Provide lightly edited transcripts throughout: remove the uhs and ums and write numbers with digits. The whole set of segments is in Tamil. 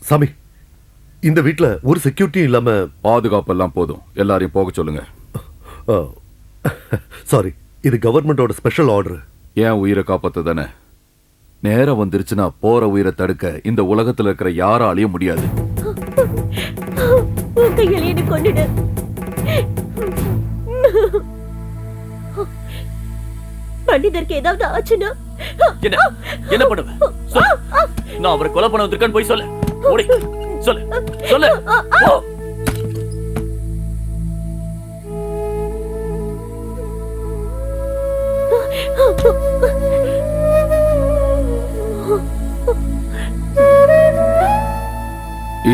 சாமி, இந்த வீட்ல ஒரு செக்யூரிட்டியும் இல்லாம பாதுகாப்பெல்லாம் போதும், எல்லாரையும் போக சொல்லுங்க. சாரி, இது கவர்மெண்டோட ஸ்பெஷல் ஆர்டர். ஏன் உயிரை காப்பாத்த தானே. நேரம் வந்துருச்சுன்னா போற உயிரை தடுக்க இந்த உலகத்துல இருக்கிற யாராலையும் முடியாது. கொண்டுடு. பண்டிதருக்கு ஏதாவது ஆச்சுன்னா என்ன பண்ணுவ? நான் அவரை கொலை பண்ண வந்திருக்கேன்னு போய் சொல்லு. ஓடி சொல்லு சொல்லு.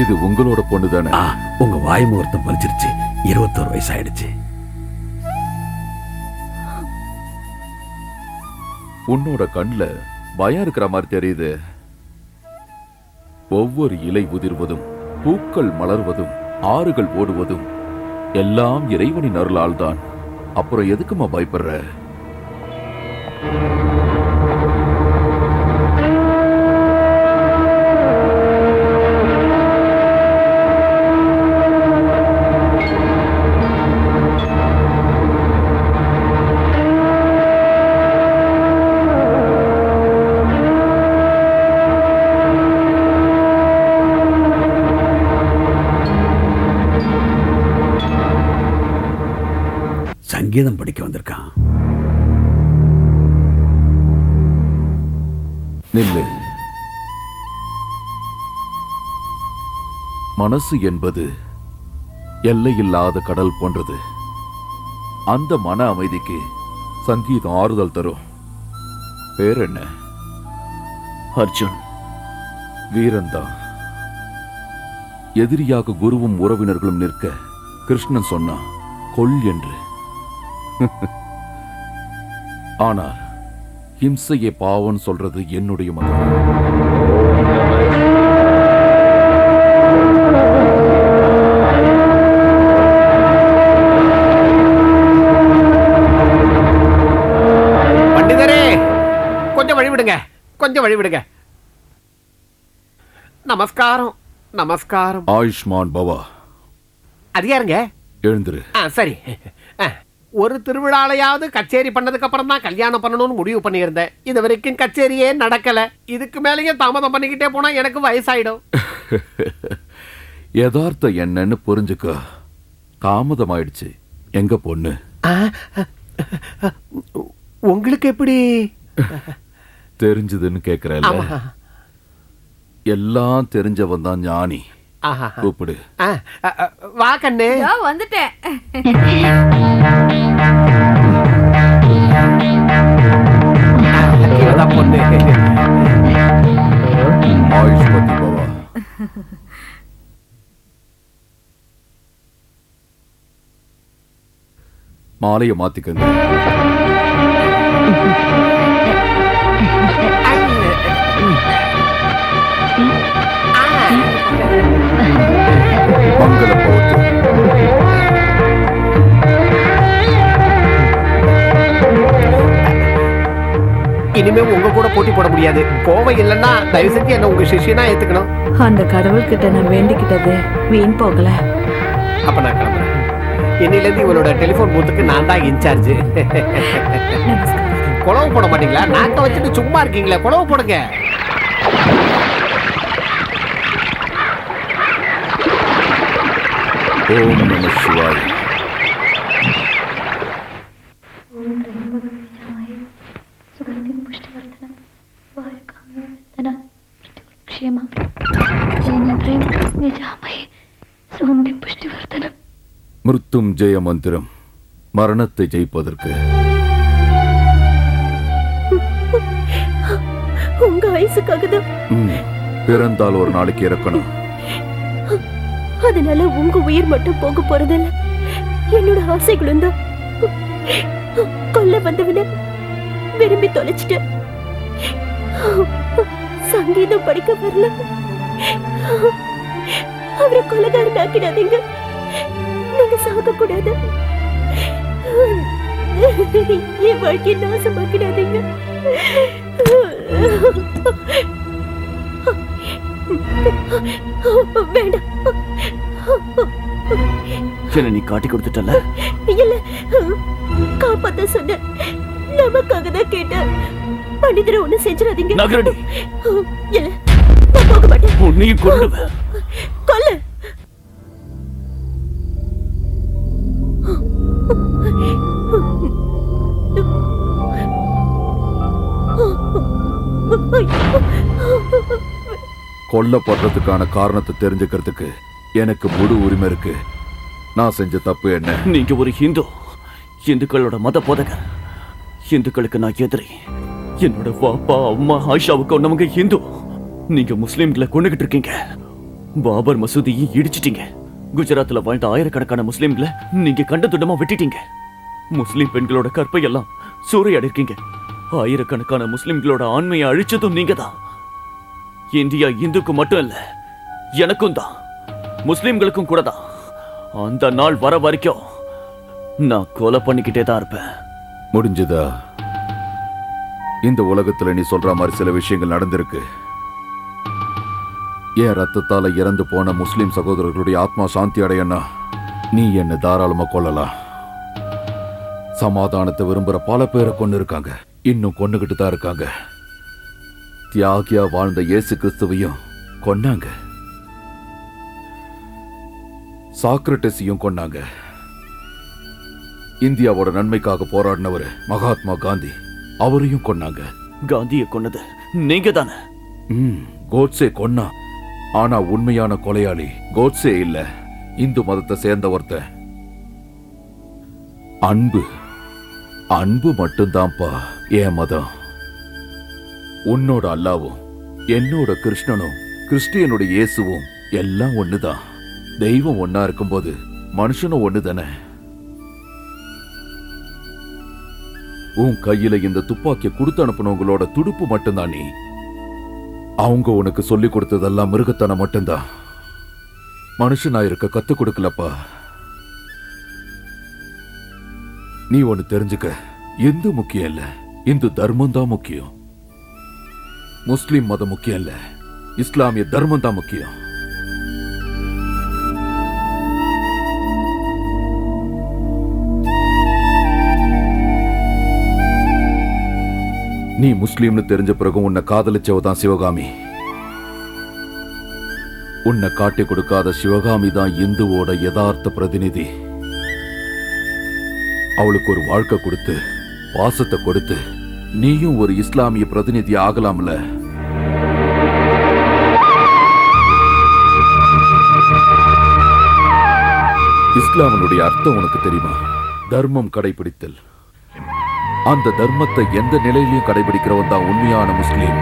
இது உங்களோட பொண்ணு தானே? உங்க வாய் முகூர்த்தம் பலிச்சிருச்சு. 21 வயசு ஆயிடுச்சு. உன்னோட கண்ணுல பயம் இருக்கிற மாதிரி தெரியுது. ஒவ்வொரு இலை உதிர்வதும், பூக்கள் மலர்வதும், ஆறுகள் ஓடுவதும் எல்லாம் இறைவனின் அருளால் தான். அப்புறம் எதுக்குமா பயப்படுற? சங்கீதம் படிக்க வந்திருக்கான். நில்லு. மனசு என்பது எல்லையில்லாத கடல் போன்றது. அந்த மன அமைதிக்கு சங்கீதம் ஆறுதல் தரும். பேர் என்ன? அர்ஜுன். வீரன்தான். எதிரியாக குருவும் உறவினர்களும் நிற்க கிருஷ்ணன் சொன்னான், கொல் என்று. ஆனால் ஹிம்சையை பாவம் சொல்றது என்னுடைய மதம். பண்டிதரே, கொஞ்சம் வழிவிடுங்க, கொஞ்சம் வழிவிடுங்க. நமஸ்காரம், நமஸ்காரம். ஆயுஷ்மான் பவா. அது யாருங்க? எழுந்துரு. சரி. ஒரு திருவிழாலையாவது கச்சேரி பண்ணதுக்கு அப்புறம் தான் கல்யாணம் பண்ணணும்னு முடிவு பண்ணியிருந்தேன். இது வரைக்கும் கச்சேரியே நடக்கல. இதுக்கு மேலேயே தாமதம் பண்ணிக்கிட்டே போனா எனக்கு வயசாயிடும். யதார்த்தம் என்னன்னு புரிஞ்சுக்க. தாமதம் ஆயிடுச்சு. எங்க பொண்ணு? உங்களுக்கு எப்படி தெரிஞ்சதுன்னு கேக்குறேன். எல்லாம் தெரிஞ்சவன் தான் ஞானி. கூப்பிடு. வா கண்ணு. வந்துட்டேன். பொண்ணு. ஆயுஷ்மதி பவா. மாலையை மாத்திக்கங்க. மங்கள பவத்து. இனிமே உங்க கூட போட்டி போட முடியாது. கோவை இல்லைன்னா தயவு செஞ்சு என்ன உங்க சிஷியனா ஏத்துக்கணும். அந்த கடவுள் கிட்ட நான் வேண்டிக்கிட்டது வீண் போகல. அப்ப நான் கிளம்புறேன். இன்னில இருந்து இவளோட டெலிபோன் பூத்துக்கு நான் தான் இன்சார்ஜ். குழவு போட மாட்டீங்களா? நாக்க வச்சுட்டு சும்மா இருக்கீங்களா? குழவு போடுங்க. ஓம் நம சிவாய. மிருத்தும் ஜெய மந்திரம் மரணத்தை ஜெயிப்பதற்கு. உங்க வயசுக்காக தான். பிறந்தால் ஒரு நாளைக்கு இறக்கணும். அதனால உங்க உயிர் மட்டும் போக போறதில்ல, என்னோட ஆசைகளும் தான். கொல்ல வந்தவன விரும்பி தொலைச்சிட்டேன். சங்கீதம் படிக்க வரல, அவரை கொலைகாரன் ஆக்கிடாதீங்க. நீங்க சாக கூடாது. என் வாழ்க்கையை நாசமாக்கிடாதீங்க. வேண்டாம். என்ன நீ காட்டி கொடுத்துட்டல? இல்ல, காப்பாத்த சொன்ன, நமக்காக தான் கேட்டேன். பண்டிதரை ஒண்ணு செஞ்சிடாதீங்க. நகரடி. இல்ல, நான் போக மாட்டேன். உன்னையும் கொல்லுவேன். கொல்லு. கொல்லப்படுறதுக்கான காரணத்தை தெரிஞ்சுக்கிறதுக்கு எனக்கு முழு உரிமை இருக்கு. நான் செஞ்ச தப்பு என்ன? நீங்க ஒரு இந்துக்களோட மத போதகர். இந்துக்களுக்கு நான் எதிரி. என்னோட பாப்பா அம்மா ஆயிஷாவுக்கு ஒன்னவங்க இந்து. நீங்க முஸ்லிம்களை கொண்டுகிட்டு இருக்கீங்க. பாபர் மசூதியை இடிச்சிட்டீங்க. குஜராத்ல வாழ்ந்த ஆயிரக்கணக்கான முஸ்லிம்களை நீங்க கண்ட துண்டமா விட்டுட்டீங்க. முஸ்லிம் பெண்களோட கற்பை எல்லாம் சூறையாடி இருக்கீங்க. ஆயிரக்கணக்கான முஸ்லிம்களோட ஆண்மையை அழிச்சதும் நீங்க தான். இந்தியா இந்துக்கு மட்டும் இல்ல, எனக்கும் தான், முஸ்லிம்களுக்கும் கூட தான். அந்த நாள் வர வரைக்கும் நான் கொலை பண்ணிக்கிட்டே தான் இருப்பேன். முடிஞ்சதா? இந்த உலகத்துல நீ சொல்ற மாதிரி சில விஷயங்கள் நடந்திருக்கு. என் ரத்தத்தால இறந்து போன முஸ்லிம் சகோதரர்களுடைய ஆத்மா சாந்தி அடையன்னா நீ என்ன தாராளமா கொல்லலாம். சமாதானத்தை விரும்புற பல பேரை கொண்டு இருக்காங்க, இன்னும் கொண்டுகிட்டு தான் இருக்காங்க. தியாகியா வாழ்ந்த இயேசு கிறிஸ்துவையும் கொன்னாங்க, சாக்ரட்டிஸையும் கொன்னாங்க. இந்தியாவோட நன்மைக்காக போராடினவர் மகாத்மா காந்தி, அவரையும் கொன்னாங்க. காந்தியை கொன்னது நீங்க தானே? கோட்ஸே கொன்னா. ஆனா உண்மையான கொலையாளி கோட்ஸே இல்ல, இந்து மதத்தை சேர்ந்த ஒருத்தன். அன்பு அன்பு மட்டும்தான்ப்பா என் மதம். உன்னோட அல்லாவும் என்னோட கிருஷ்ணனும் கிறிஸ்டியனோட இயேசுவும் எல்லாம் ஒண்ணுதான். தெய்வம் ஒன்னா இருக்கும்போது மனுஷனும் ஒண்ணுதானே. உன் கையில இந்த துப்பாக்கிய கொடுத்து அனுப்புனவங்களோட துடுப்பு மட்டும்தான் நீ. அவங்க உனக்கு சொல்லி கொடுத்ததெல்லாம் மிருகத்தனம் மட்டும்தான். மனுஷனா இருக்க கத்து கொடுக்கலப்பா. நீ ஒன்னு தெரிஞ்சுக்க, இந்து முக்கியம் இல்ல, இந்து தர்மம் தான் முக்கியம். முஸ்லிம் மதம் முக்கியம் இல்ல, இஸ்லாமிய தர்மம் தான் முக்கியம். நீ முஸ்லீம்னு தெரிஞ்ச பிறகு உன்னை காதலிச்சவதான் சிவகாமி. உன்னை காட்டி கொடுக்காத சிவகாமி தான் இந்துவோட யதார்த்த பிரதிநிதி. அவளுக்கு ஒரு வாழ்க்கை கொடுத்து பாசத்தை கொடுத்து நீயும் ஒரு இஸ்லாமிய பிரதிநிதி ஆகலாம்ல. இஸ்லாமினுடைய அர்த்தம் உனக்கு தெரியுமா? தர்மம் கடைபிடித்தல். அந்த தர்மத்தை எந்த நிலையிலையும் கடைபிடிக்கிறவன் தான் உண்மையான முஸ்லீம்.